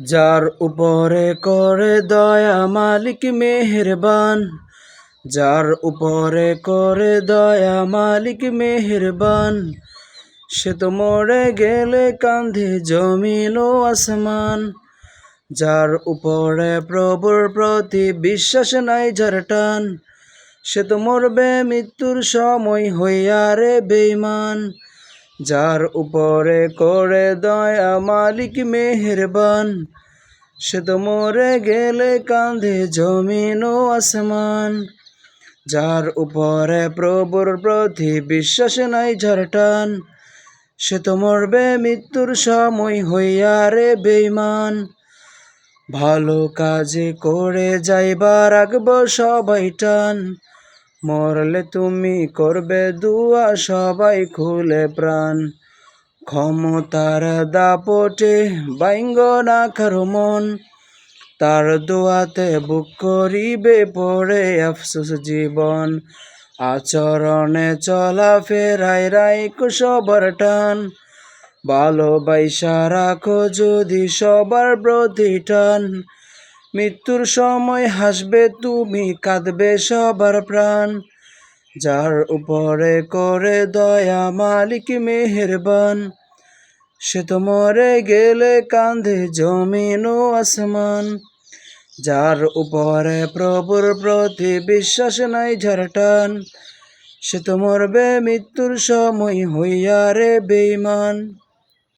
যার উপরে করে দয়া মালিক মেহেরবান, যার উপরে করে দয়া মালিক মেহেরবান, সে তো মরে গেলে কান্ধে জমিন ও আসমান। যার উপরে প্রভুর প্রতি বিশ্বাস নাই যার টান, সে তো মরবে মৃত্যুর সময় হইয়া রে বেঈমান। যার উপরে করে দয়া মালিক মেহেরবান, সে তো মরে গেলে কাঁধে জমিন ও আসমান। যার উপরে প্রভুর প্রতি বিশ্বাস নাই যার টান, সে তো মরবে মৃত্যুর সময় হইয়া রে বেঈমান। ভালো কাজে করে যাইবার রাখব সবাই টান, মরলে তুমি করবে দুয়া সবাই খুলে প্রাণ। ক্ষমতার দাপটে বাইঙ্গ না কারো মন, তার দোয়াতে বুক করিবে পড়ে আফসোস জীবন। আচরণে চলা ফেরাই রাইকো সবার টান, ভালোবাসা রাখো যদি সবার প্রতিটান। মৃত্যুর সময় হাসবে তুমি, কাঁদবে সবার প্রাণ। যার উপরে করে দয়া মালিক মেহেরবান, সে তো মরে গেলে কাঁধে জমিন ও আসমান। যার উপরে প্রভুর প্রতি বিশ্বাস নাই যার টান, সে তো মরবে মৃত্যুর সময় হইয়া রে বেঈমান।